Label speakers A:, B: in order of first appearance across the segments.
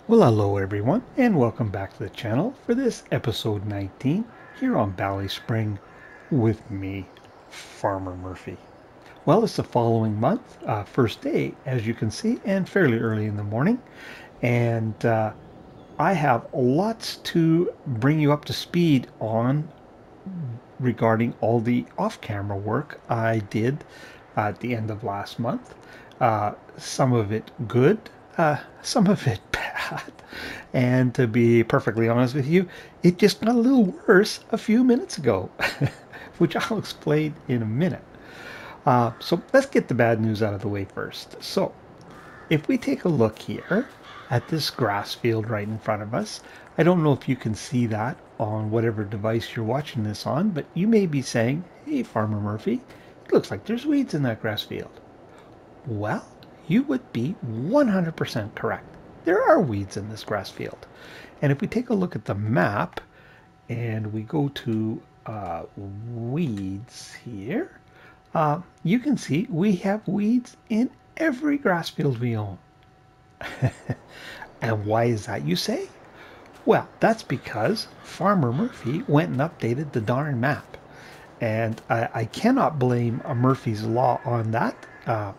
A: Well, hello everyone, and welcome back to the channel for this episode 19 here on BallySpring with me, Farmer Murphy. Well, it's the following month, first day, as you can see, and fairly early in the morning, and I have lots to bring you up to speed on regarding all the off-camera work I did at the end of last month. Some of it good, some of it bad. And to be perfectly honest with you, it just got a little worse a few minutes ago, which I'll explain in a minute. So let's get the bad news out of the way first. So if we take a look here at this grass field right in front of us, I don't know if you can see that on whatever device you're watching this on, but you may be saying, hey, Farmer Murphy, it looks like there's weeds in that grass field. Well, you would be 100% correct. There are weeds in this grass field. And if we take a look at the map and we go to weeds here, you can see we have weeds in every grass field we own. And why is that, you say? Well, that's because Farmer Murphy went and updated the darn map. And I cannot blame Murphy's Law on that.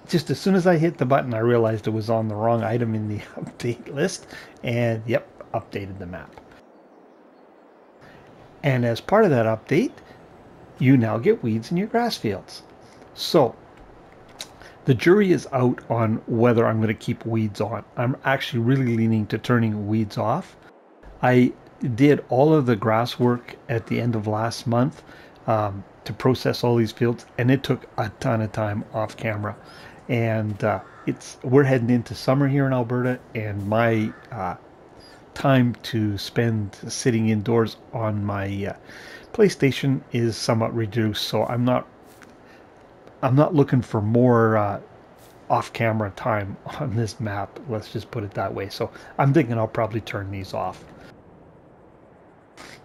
A: Just as soon as I hit the button, I realized it was on the wrong item in the update list. And yep, updated the map. And as part of that update, you now get weeds in your grass fields. So the jury is out on whether I'm going to keep weeds on. I'm actually really leaning to turning weeds off. I did all of the grass work at the end of last month to process all these fields, and it took a ton of time off camera. And we're heading into summer here in Alberta, and my time to spend sitting indoors on my PlayStation is somewhat reduced, so I'm not looking for more off-camera time on this map. Let's just put it that way. So I'm thinking I'll probably turn these off.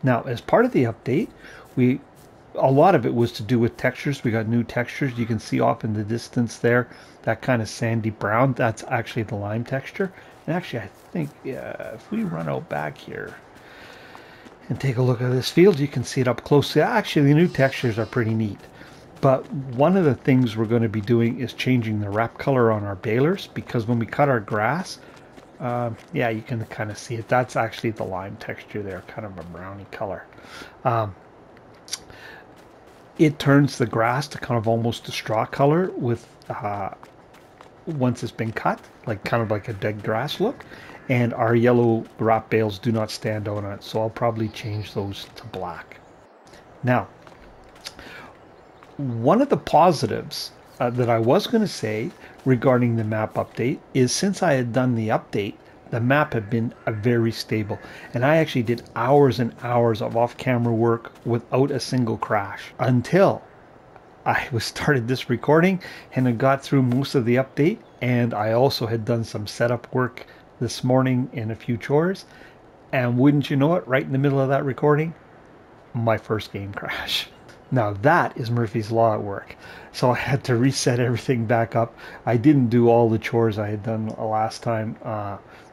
A: Now, as part of the update, a lot of it was to do with textures. We got new textures. You can see off in the distance there, that kind of sandy brown. That's actually the lime texture. And actually, I think if we run out back here and take a look at this field, you can see it up close. Actually, the new textures are pretty neat. But one of the things we're going to be doing is changing the wrap color on our balers, because when we cut our grass, yeah, you can kind of see it. That's actually the lime texture there, kind of a browny color. It turns the grass to kind of almost a straw color with once it's been cut, like kind of like a dead grass look. And our yellow wrap bales do not stand out on it, so I'll probably change those to black. Now, one of the positives that I was going to say regarding the map update is, since I had done the update, the map had been very stable. And I actually did hours and hours of off-camera work without a single crash until I started this recording and had got through most of the update. And I also had done some setup work this morning and a few chores. And wouldn't you know it, right in the middle of that recording, my first game crash. Now that is Murphy's Law at work. So I had to reset everything back up. I didn't do all the chores I had done last time,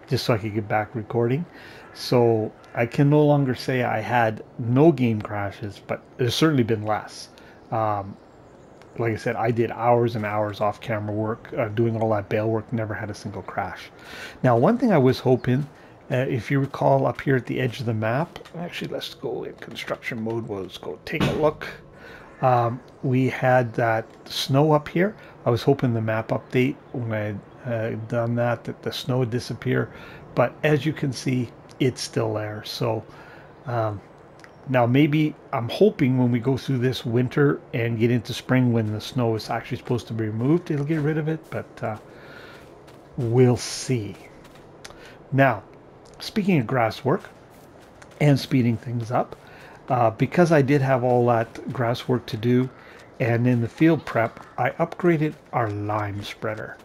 A: just so I could get back recording. So I can no longer say I had no game crashes, but there's certainly been less. Like I said, I did hours and hours off camera work, doing all that bale work, never had a single crash. Now, one thing I was hoping, if you recall up here at the edge of the map, actually let's go in construction mode, let's go take a look. We had that snow up here. I was hoping the map update, when I had done that the snow would disappear, but as you can see, it's still there. So now maybe I'm hoping when we go through this winter and get into spring, when the snow is actually supposed to be removed, it'll get rid of it, but we'll see. Now, speaking of grass work and speeding things up, because I did have all that grass work to do, and in the field prep, I upgraded our lime spreader.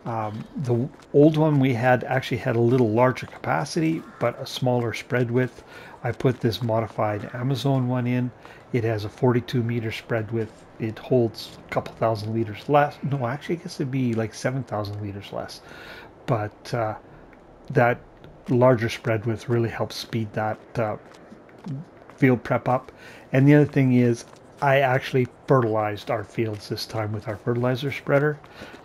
A: The old one we had actually had a little larger capacity, but a smaller spread width. I put this modified Amazon one in. It has a 42 meter spread width. It holds a couple thousand liters less. No, actually, I guess it'd be like 7,000 liters less. But that larger spread width really helps speed that field prep up. And the other thing is I actually fertilized our fields this time with our fertilizer spreader.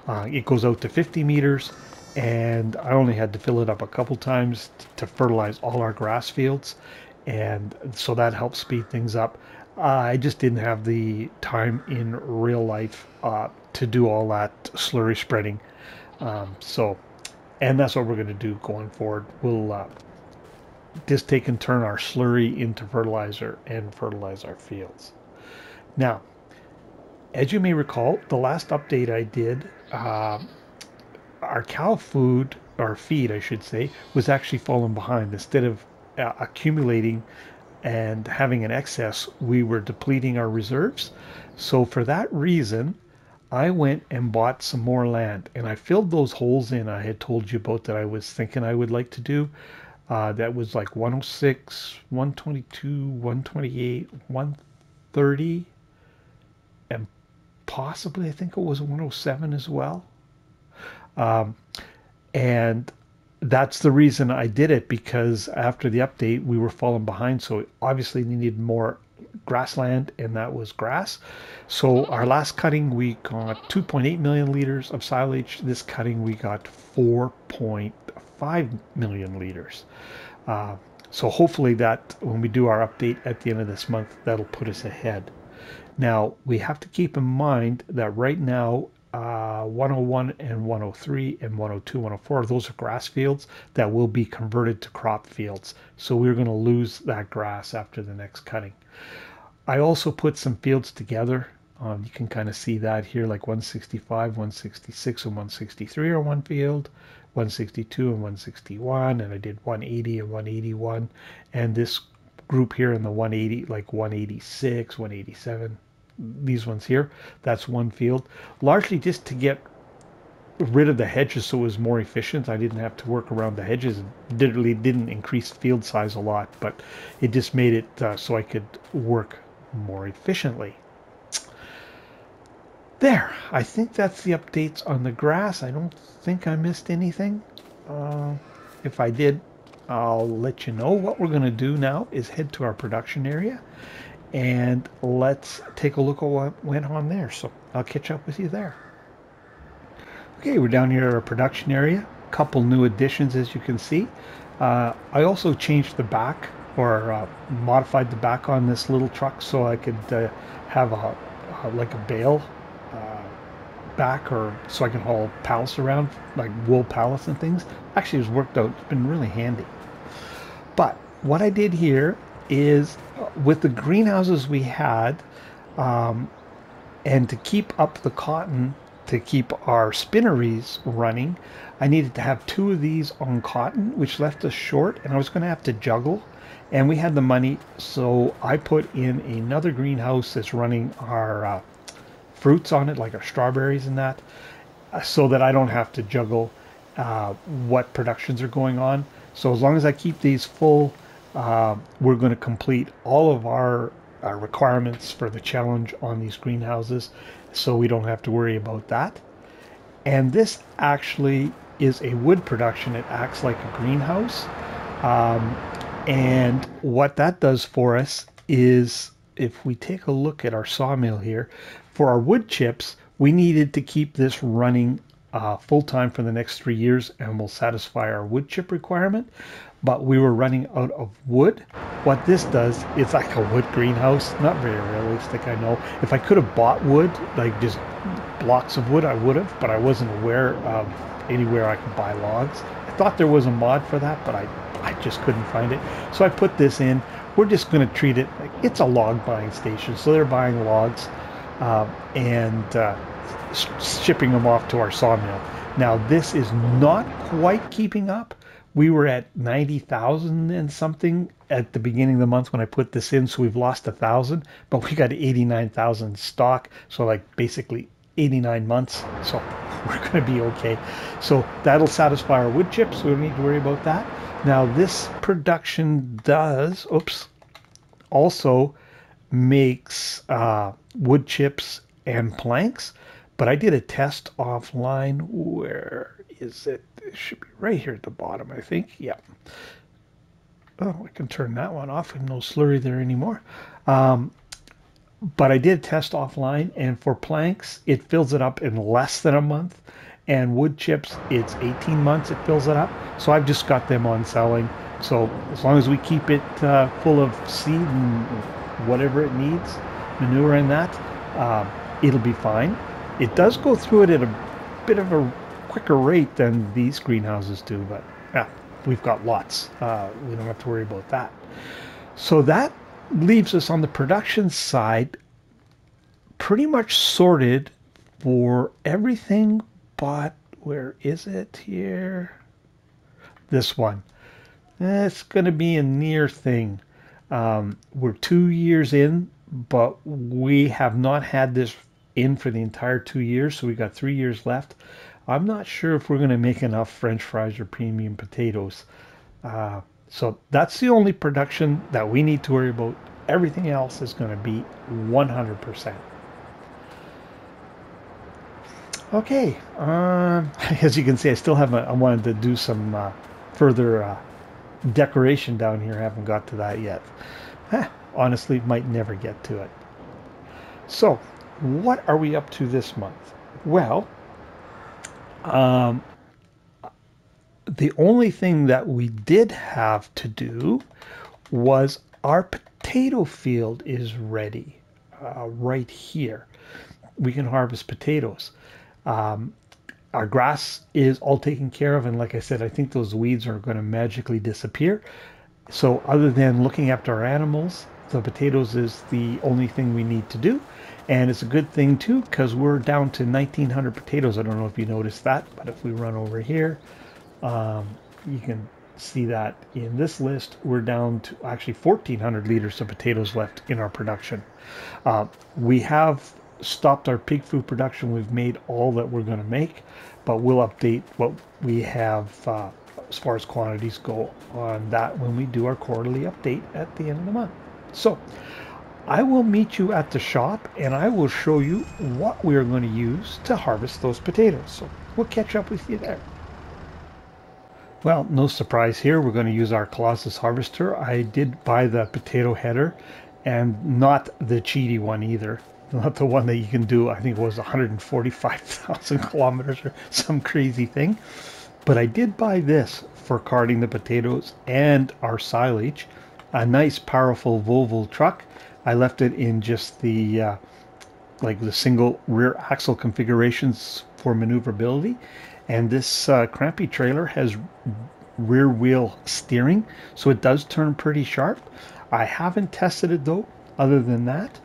A: It goes out to 50 meters, and I only had to fill it up a couple times to fertilize all our grass fields, and so that helps speed things up. I just didn't have the time in real life to do all that slurry spreading. And that's what we're going to do going forward. We'll just take and turn our slurry into fertilizer and fertilize our fields. Now, as you may recall, the last update I did, our cow food, or feed I should say, was actually falling behind. Instead of accumulating and having an excess, we were depleting our reserves. So for that reason, I went and bought some more land, and I filled those holes in I had told you about that I was thinking I would like to do. That was like 106, 122, 128, 130, and possibly I think it was 107 as well. And that's the reason I did it, because after the update we were falling behind, so obviously we needed more grassland, and that was grass. So our last cutting we got 2.8 million liters of silage. This cutting we got 4.5 million liters. So hopefully that when we do our update at the end of this month, that'll put us ahead. Now we have to keep in mind that right now 101 and 103 and 102, 104, those are grass fields that will be converted to crop fields. So we're going to lose that grass after the next cutting. I also put some fields together. You can kind of see that here, like 165, 166, and 163 are one field, 162 and 161, and I did 180 and 181. And this group here in the 180, like 186, 187, these ones here, that's one field, largely just to get rid of the hedges so it was more efficient. I didn't have to work around the hedges. It really didn't increase field size a lot, but it just made it so I could work more efficiently. There, I think that's the updates on the grass. I don't think I missed anything. If I did, I'll let you know. What we're going to do now is head to our production area, and let's take a look at what went on there. So I'll catch up with you there. Okay, we're down here at our production area. A couple new additions, as you can see. I also changed the back, or modified the back on this little truck so I could have like a bale back, or so I can haul pallets around, like wool pallets and things. Actually, it's worked out. It's been really handy. But what I did here is with the greenhouses we had, and to keep up the cotton, to keep our spinneries running, I needed to have 2 of these on cotton, which left us short, and I was going to have to juggle. And we had the money, so I put in another greenhouse that's running our fruits on it, like our strawberries and that, so that I don't have to juggle what productions are going on. So as long as I keep these full, we're going to complete all of our requirements for the challenge on these greenhouses, so we don't have to worry about that. And this actually is a wood production. It acts like a greenhouse. And what that does for us is, if we take a look at our sawmill here, for our wood chips, we needed to keep this running full-time for the next 3 years, and will satisfy our wood chip requirement. But we were running out of wood. What this does, it's like a wood greenhouse. Not very realistic, I know. If I could have bought wood, like just blocks of wood, I would have, but I wasn't aware of anywhere I could buy logs. I thought there was a mod for that, but I just couldn't find it. So I put this in. We're just going to treat it like it's a log buying station. So they're buying logs and shipping them off to our sawmill. Now this is not quite keeping up. We were at 90,000 and something at the beginning of the month when I put this in, so we've lost 1,000, but we got 89,000 stock, so like basically 89 months, so we're going to be okay. So that'll satisfy our wood chips, so we don't need to worry about that. Now this production does, also makes wood chips and planks, but I did a test offline. Where is it? It should be right here at the bottom, I think. Yeah. Oh, I can turn that one off. No slurry there anymore. But I did test offline, and for planks, it fills it up in less than a month. And wood chips, it's 18 months it fills it up. So I've just got them on selling. So as long as we keep it full of seed and whatever it needs, manure and that, it'll be fine. It does go through it at a bit of a quicker rate than these greenhouses do, but yeah, we've got lots. We don't have to worry about that. So that leaves us on the production side pretty much sorted for everything but, where is it here? This one. It's going to be a near thing. We're 2 years in, but we have not had this in for the entire 2 years, so we got 3 years left. I'm not sure if we're going to make enough French fries or premium potatoes. So that's the only production that we need to worry about. Everything else is going to be 100%. Okay, as you can see, I still haven't. I wanted to do some further decoration down here. I haven't got to that yet. Honestly, might never get to it. So, what are we up to this month? Well, the only thing that we did have to do was our potato field is ready right here. We can harvest potatoes. Our grass is all taken care of, and like I said, I think those weeds are going to magically disappear. So other than looking after our animals, the potatoes is the only thing we need to do. And it's a good thing too, because we're down to 1,900 potatoes. I don't know if you noticed that, but if we run over here, you can see that in this list, we're down to actually 1,400 liters of potatoes left in our production. We have stopped our pig food production. We've made all that we're going to make, but we'll update what we have as far as quantities go on that when we do our quarterly update at the end of the month. So I will meet you at the shop and I will show you what we are going to use to harvest those potatoes. So we'll catch up with you there. Well, no surprise here. We're going to use our Colossus harvester. I did buy the potato header, and not the cheaty one either. Not the one that you can do, I think it was 145,000 kilometers or some crazy thing. But I did buy this for carting the potatoes and our silage. A nice, powerful Volvo truck. I left it in just the like the single rear axle configurations for maneuverability. And this crampy trailer has rear wheel steering, so it does turn pretty sharp. I haven't tested it though, other than that.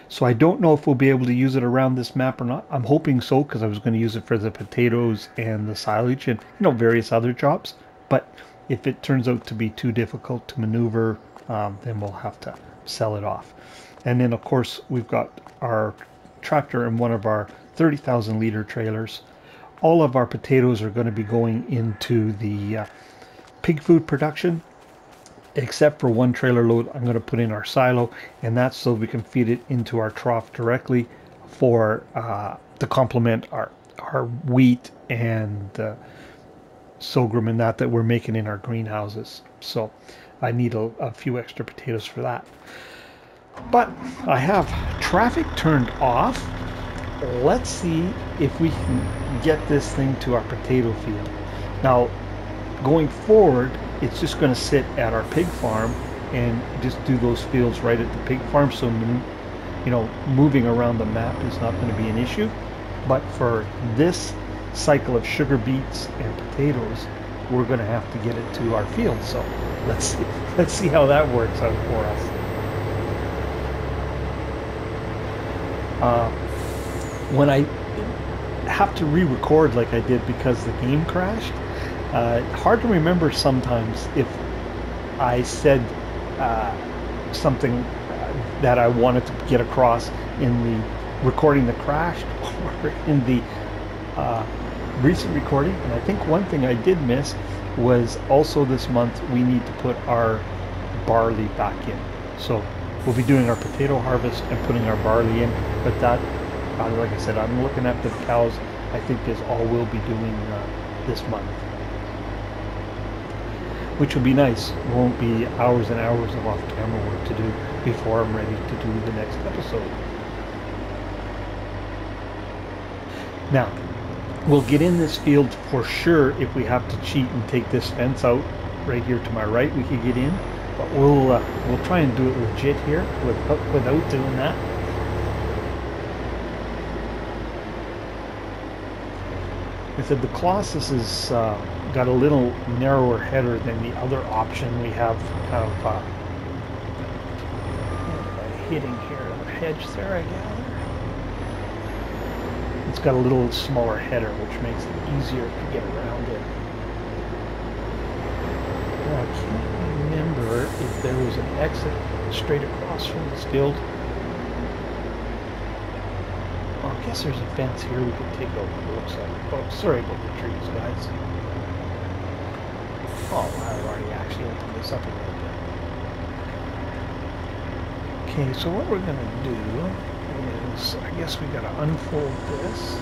A: So I don't know if we'll be able to use it around this map or not. I'm hoping so, because I was going to use it for the potatoes and the silage and, you know, various other jobs. But if it turns out to be too difficult to maneuver, then we'll have to sell it off. And then of course we've got our tractor and one of our 30,000 liter trailers. All of our potatoes are going to be going into the pig food production, except for one trailer load I'm going to put in our silo, and that's so we can feed it into our trough directly for to complement our wheat and sorghum and that we're making in our greenhouses. So I need a few extra potatoes for that. But I have traffic turned off. Let's see if we can get this thing to our potato field. Now, going forward, it's just going to sit at our pig farm and just do those fields right at the pig farm. So, you know, moving around the map is not going to be an issue. But for this cycle of sugar beets and potatoes, we're going to have to get it to our field. So let's see how that works out for us. When I have to re-record like I did because the game crashed, hard to remember sometimes if I said something that I wanted to get across in the recording that crashed or in the recent recording. And I think one thing I did miss was also this month we need to put our barley back in. So we'll be doing our potato harvest and putting our barley in, but that, like I said, I'm looking after the cows. I think is all we'll be doing this month, which will be nice. It won't be hours and hours of off-camera work to do before I'm ready to do the next episode. Now, we'll get in this field for sure. If we have to cheat and take this fence out right here to my right, we could get in. But we'll try and do it legit here without doing that. I said the Colossus has got a little narrower header than the other option we have. Kind of hitting here on the hedge there, I gather. It's got a little smaller header, which makes it easier to get around it. Now, I can't remember if there was an exit straight across from this field. Oh, I guess there's a fence here we could take over, it looks like. Oh, sorry about the trees, guys. Oh, I've already actually opened this up a little bit. Okay, so what we're going to do is, I guess we got to unfold this.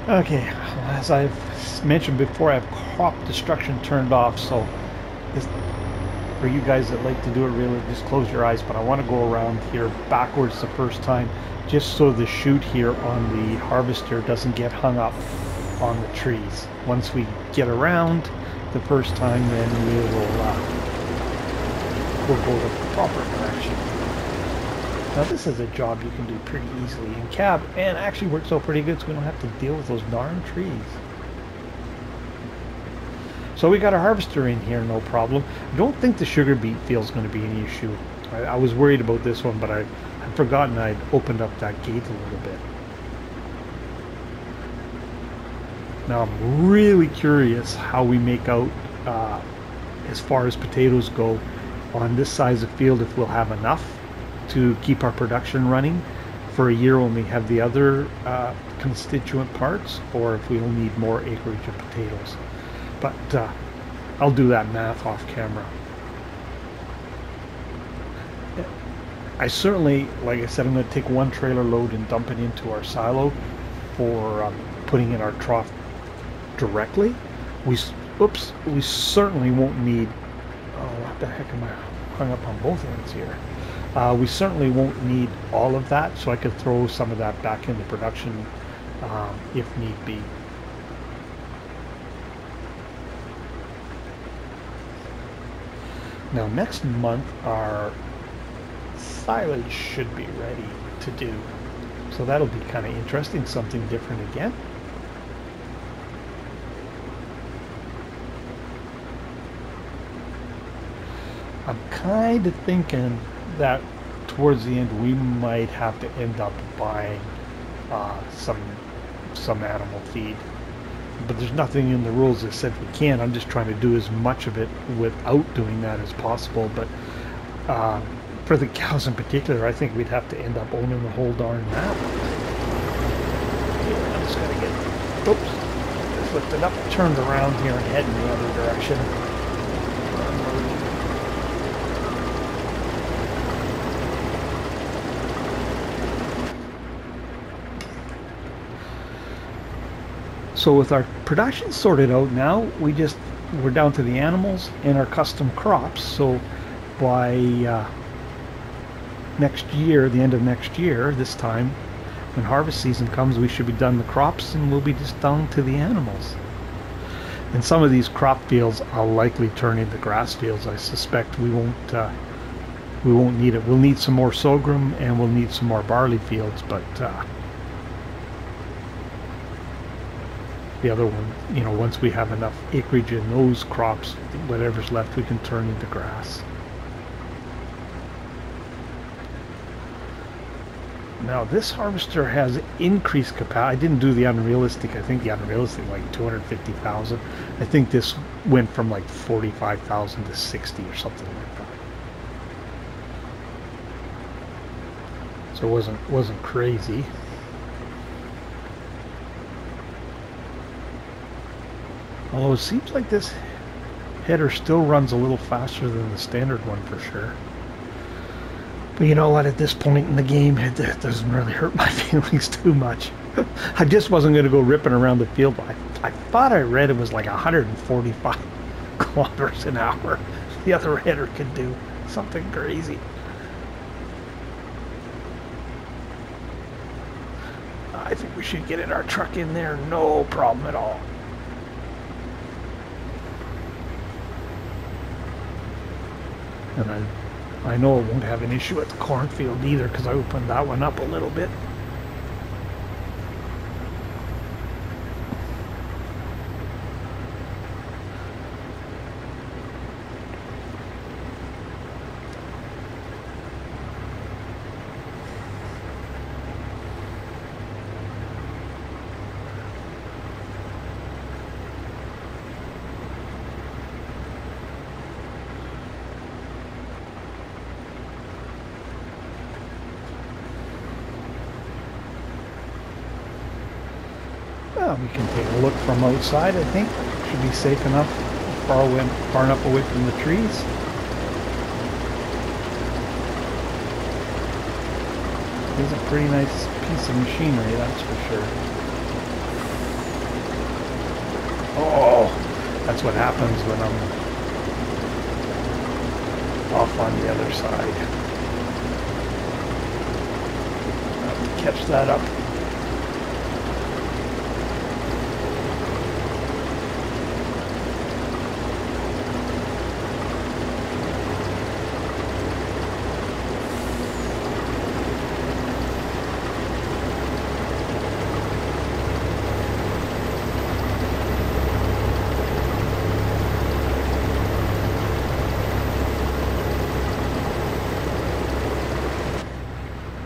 A: Okay, as I've mentioned before, I have crop destruction turned off, so this, for you guys that like to do it really, just close your eyes, but I want to go around here backwards the first time, just so the chute here on the harvester doesn't get hung up on the trees. Once we get around the first time, then we'll go the proper direction. Now this is a job you can do pretty easily in cab, and actually works out pretty good, so we don't have to deal with those darn trees. So we got a harvester in here, no problem. I don't think the sugar beet field is going to be any issue. I was worried about this one, but I'd forgotten I'd opened up that gate a little bit. Now I'm really curious how we make out as far as potatoes go on this size of field, if we'll have enough to keep our production running for a year when we have the other constituent parts, or if we'll need more acreage of potatoes. But I'll do that math off camera. I certainly, like I said, I'm going to take one trailer load and dump it into our silo for putting in our trough directly. We certainly won't need, oh, what the heck am I hung up on both ends here? We certainly won't need all of that, so I could throw some of that back into production if need be. Now next month our silage should be ready to do, so that'll be kind of interesting, something different again. I'm kind of thinking that towards the end we might have to end up buying some animal feed, but there's nothing in the rules that said we can. I'm just trying to do as much of it without doing that as possible. But for the cows in particular, I think we'd have to end up owning the whole darn map. Yeah, I'm just gonna get, oops, lifted up, turned around here and head in the other direction. So with our production sorted out now, we're down to the animals and our custom crops. So by next year, the end of next year, this time, when harvest season comes, we should be done the crops and we'll be just down to the animals. And some of these crop fields I'll likely turn into grass fields. I suspect we won't need it. We'll need some more sorghum and we'll need some more barley fields, but the other one, you know, once we have enough acreage in those crops, whatever's left we can turn into grass. Now this harvester has increased capacity. I didn't do the unrealistic. I think the unrealistic like 250,000. I think this went from like 45,000 to 60 or something like that. So it wasn't crazy. Although it seems like this Header still runs a little faster than the standard one for sure. But you know what, at this point in the game, it doesn't really hurt my feelings too much. I just wasn't going to go ripping around the field. I thought I read it was like 145 kilometers an hour. The other header could do something crazy. I think we should get in our truck in there, no problem at all. And I know it won't have an issue at the cornfield either because I opened that one up a little bit. Well, we can take a look from outside, I think. Should be safe enough, far enough away from the trees. It is a pretty nice piece of machinery, that's for sure. Oh, that's what happens when I'm off on the other side. I'll have to catch that up.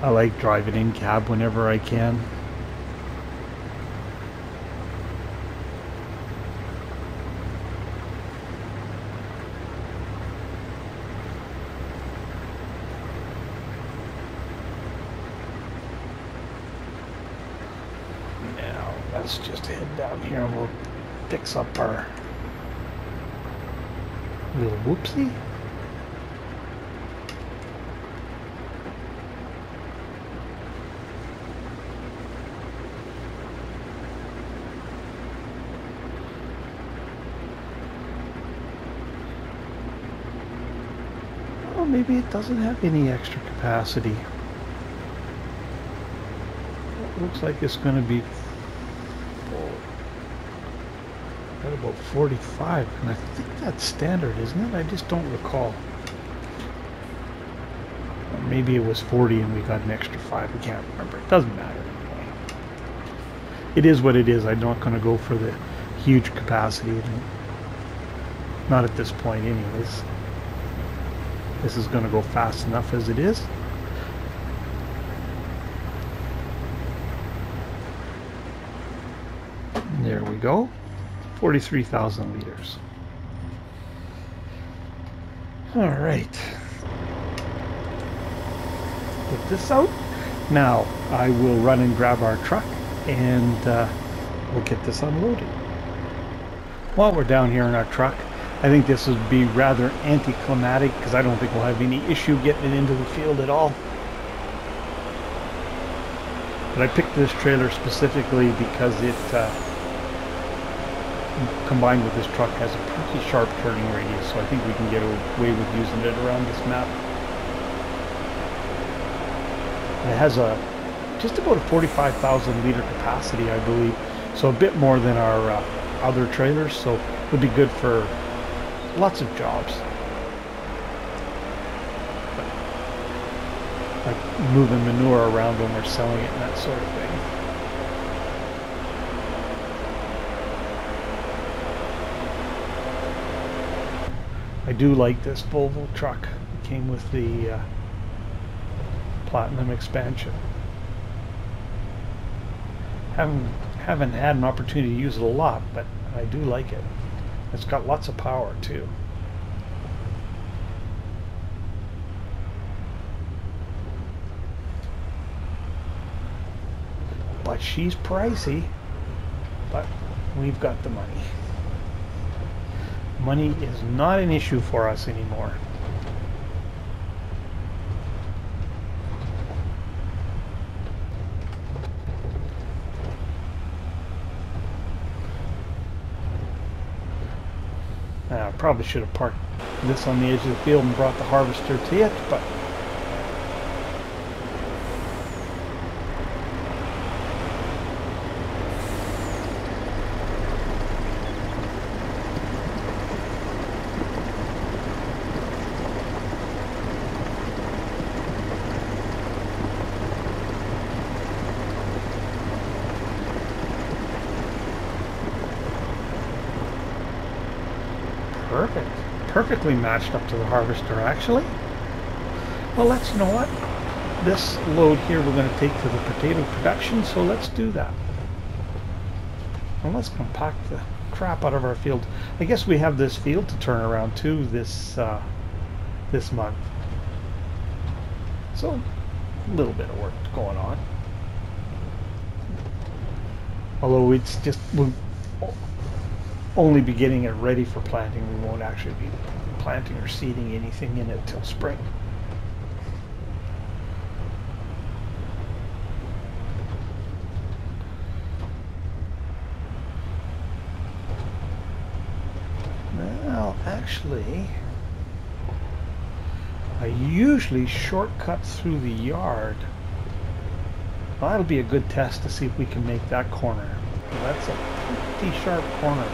A: I like driving in cab whenever I can. Now let's just head down here and we'll fix up our little whoopsie. Maybe it doesn't have any extra capacity. It looks like it's going to be full at about 45, and I think that's standard, isn't it? I just don't recall. Or maybe it was 40 and we got an extra 5. I can't remember. It doesn't matter anyway. It is what it is. I'm not going to go for the huge capacity. Not at this point anyways. This is going to go fast enough as it is. There we go. 43,000 liters. All right. Put this out. Now I will run and grab our truck and we'll get this unloaded. While we're down here in our truck, I think this would be rather anticlimactic because I don't think we'll have any issue getting it into the field at all. But I picked this trailer specifically because it, combined with this truck, has a pretty sharp turning radius, so I think we can get away with using it around this map. And it has just about a 45,000 liter capacity, I believe, so a bit more than our other trailers, so it would be good for lots of jobs, like moving manure around when we're selling it and that sort of thing. I do like this Volvo truck. It came with the Platinum expansion. Haven't had an opportunity to use it a lot, but I do like it. It's got lots of power too. But she's pricey, but we've got the money. Money is not an issue for us anymore. I probably should have parked this on the edge of the field and brought the harvester to it, but perfect. Perfectly matched up to the harvester, actually. Well, let's, you know what? This load here we're going to take to the potato production, so let's do that. And let's compact the crap out of our field. I guess we have this field to turn around too this month. So, a little bit of work going on. Although it's just, we'll only be getting it ready for planting. We won't actually be planting or seeding anything in it till spring. Well, actually, I usually shortcut through the yard. Well, that'll be a good test to see if we can make that corner. Well, that's a pretty sharp corner.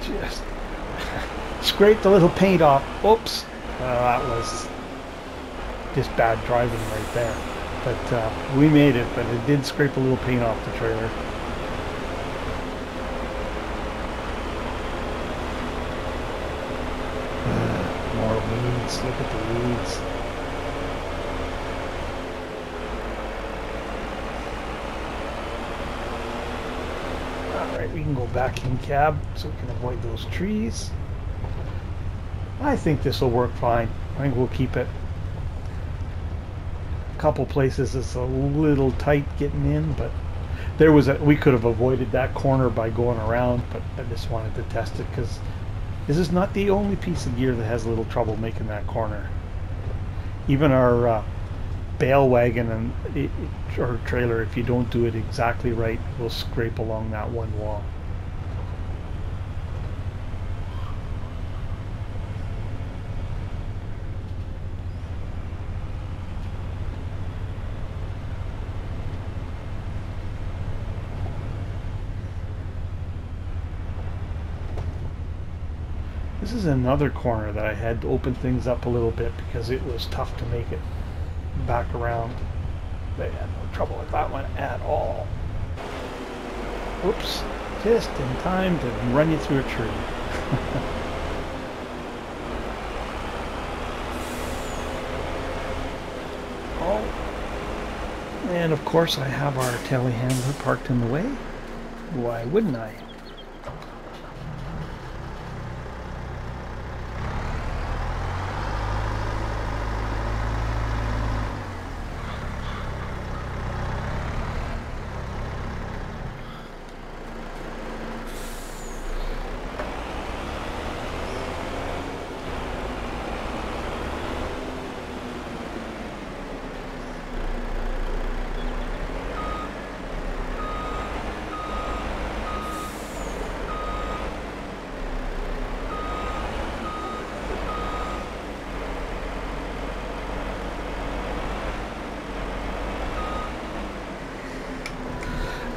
A: Just scraped a little paint off. Oops. That was just bad driving right there. But we made it, but it did scrape a little paint off the trailer. More weeds. Look at the weeds. Alright, we can go back in cab so we can avoid those trees. I think this will work fine. I think we'll keep it. A couple places it's a little tight getting in, but there was we could have avoided that corner by going around, but I just wanted to test it because this is not the only piece of gear that has a little trouble making that corner. Even our bale wagon and or trailer, if you don't do it exactly right, will scrape along that one wall. This is another corner that I had to open things up a little bit because it was tough to make it back around. They had no trouble with that one at all. Oops, just in time to run you through a tree. Oh, and of course I have our telehandler parked in the way. Why wouldn't I?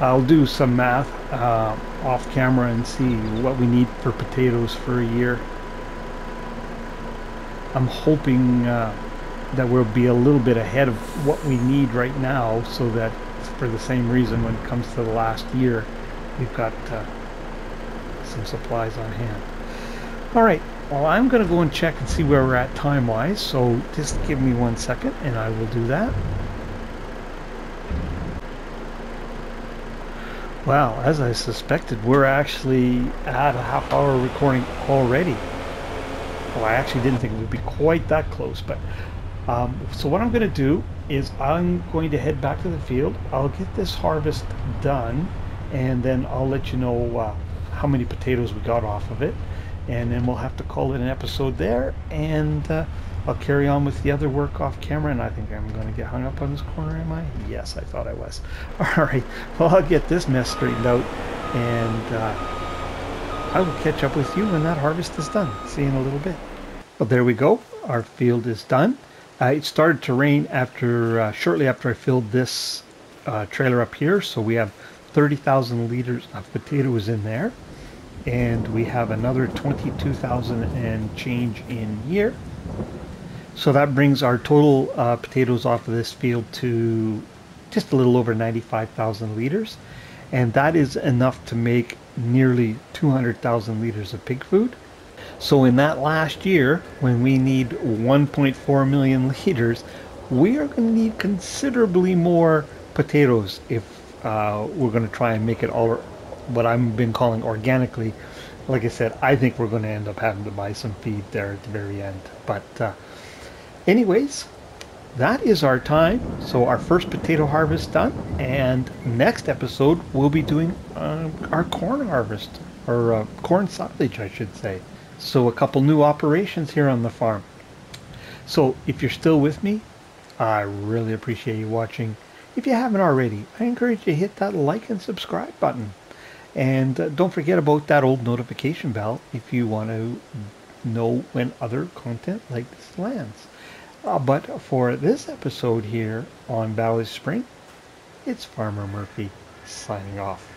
A: I'll do some math off camera and see what we need for potatoes for a year. I'm hoping that we'll be a little bit ahead of what we need right now, so that for the same reason when it comes to the last year we've got some supplies on hand. Alright, Well, I'm going to go and check and see where we're at time-wise, so just give me 1 second and I will do that. Wow, as I suspected, we're actually at a half-hour recording already. Well, I actually didn't think it would be quite that close, but so what I'm going to do is I'm going to head back to the field. I'll get this harvest done, and then I'll let you know how many potatoes we got off of it, and then we'll have to call it an episode there, and I'll carry on with the other work off camera. And I think I'm going to get hung up on this corner, am I? Yes, I thought I was. All right, well, I'll get this mess straightened out, and I will catch up with you when that harvest is done. See you in a little bit. Well, there we go. Our field is done. It started to rain after shortly after I filled this trailer up here, so we have 30,000 liters of potatoes in there, and we have another 22,000 and change in here. So that brings our total potatoes off of this field to just a little over 95,000 liters, and that is enough to make nearly 200,000 liters of pig food. So in that last year, when we need 1.4 million liters, we are going to need considerably more potatoes if we're going to try and make it all what I've been calling organically. Like I said, I think we're going to end up having to buy some feed there at the very end. But anyways, that is our time. So our first potato harvest done, and next episode we'll be doing our corn harvest, or corn silage, I should say. So a couple new operations here on the farm. So if you're still with me, I really appreciate you watching. If you haven't already, I encourage you to hit that like and subscribe button. And don't forget about that old notification bell if you want to know when other content like this lands. But for this episode here on BallySpring, it's Farmer Murphy signing off.